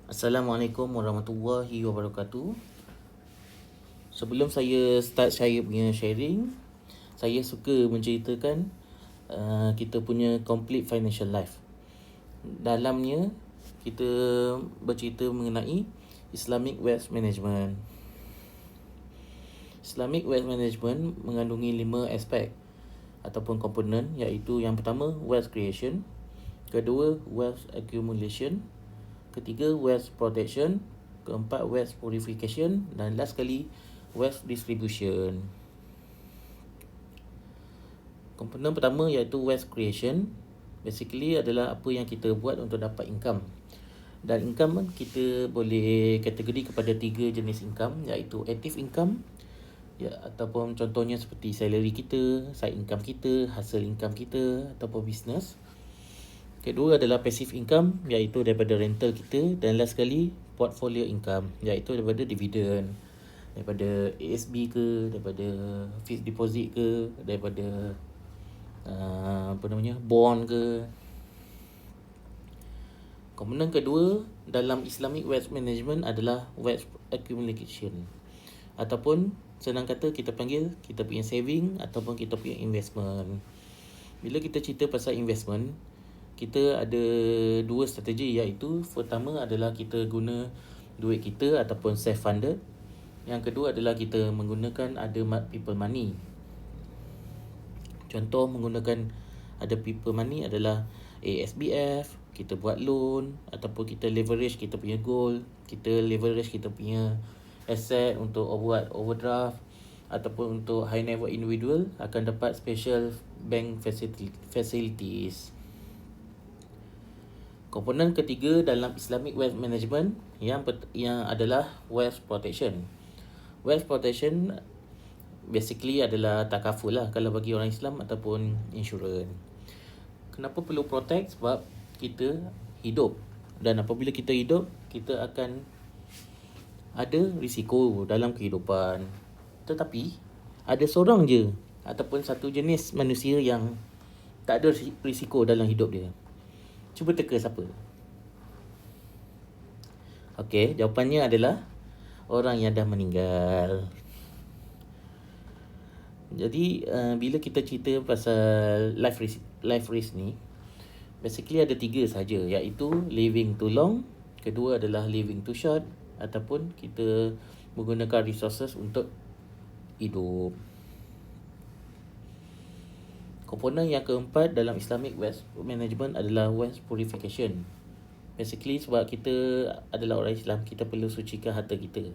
Assalamualaikum warahmatullahi wabarakatuh. Sebelum saya start saya punya sharing, saya suka menceritakan kita punya complete financial life. Dalamnya kita bercerita mengenai Islamic Wealth Management. Islamic Wealth Management mengandungi 5 aspek ataupun komponen, iaitu yang pertama wealth creation, kedua wealth accumulation, ketiga wealth protection, keempat wealth purification, dan last sekali wealth distribution. Komponen pertama iaitu wealth creation. Basically adalah apa yang kita buat untuk dapat income. Dan income kita boleh kategori kepada 3 jenis income, iaitu active income, ataupun contohnya seperti salary kita, side income kita, hasil income kita ataupun business. Kedua adalah passive income, iaitu daripada rental kita, dan last sekali portfolio income, iaitu daripada dividend, daripada ASB ke, daripada fixed deposit ke, daripada bond ke. Komponen kedua dalam Islamic Wealth Management adalah wealth accumulation, ataupun senang kata kita panggil kita punya saving ataupun kita punya investment. Bila kita cerita pasal investment, kita ada 2 strategi, iaitu pertama adalah kita guna duit kita ataupun self funded. Yang kedua adalah kita menggunakan ada people money. Contoh menggunakan ada people money adalah ASBF, kita buat loan, ataupun kita leverage kita punya gold, kita leverage kita punya asset untuk buat overdraft, ataupun untuk high net worth individual akan dapat special bank facilities. Komponen ketiga dalam Islamic Wealth Management yang adalah wealth protection. Wealth protection basically adalah takaful lah kalau bagi orang Islam, ataupun insurans. Kenapa perlu protect? Sebab kita hidup, dan apabila kita hidup, kita akan ada risiko dalam kehidupan. Tetapi ada seorang je ataupun satu jenis manusia yang tak ada risiko dalam hidup dia. Cuba teka siapa? Okey, jawapannya adalah orang yang dah meninggal. Jadi bila kita cerita pasal life risk ni, basically ada 3 saja, iaitu living too long, kedua adalah living too short, ataupun kita menggunakan resources untuk hidup. Komponen yang keempat dalam Islamic Wealth Management adalah wealth purification. Basically sebab kita adalah orang Islam, kita perlu sucikan harta kita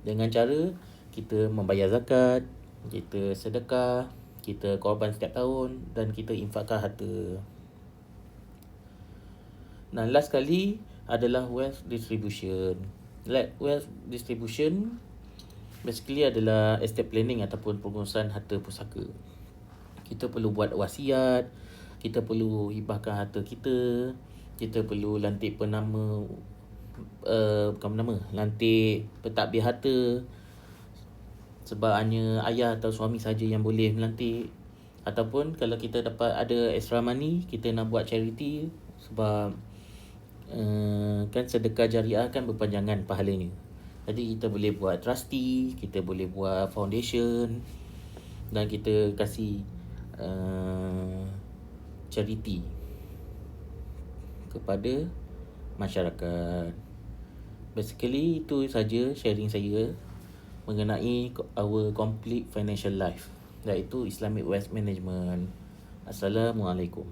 dengan cara kita membayar zakat, kita sedekah, kita korban setiap tahun, dan kita infakkan harta. Dan last sekali adalah wealth distribution. Wealth distribution basically adalah estate planning ataupun pengurusan harta pusaka. Kita perlu buat wasiat, kita perlu hibahkan harta kita, kita perlu lantik penama, lantik pentadbir harta, sebab hanya ayah atau suami saja yang boleh melantik. Ataupun kalau kita dapat ada extra money, kita nak buat charity, sebab kan sedekah jariah kan berpanjangan pahalanya. Jadi kita boleh buat trustee, kita boleh buat foundation, dan kita kasih charity kepada masyarakat. Basically itu saja sharing saya mengenai our complete financial life, iaitu Islamic Wealth Management. Assalamualaikum.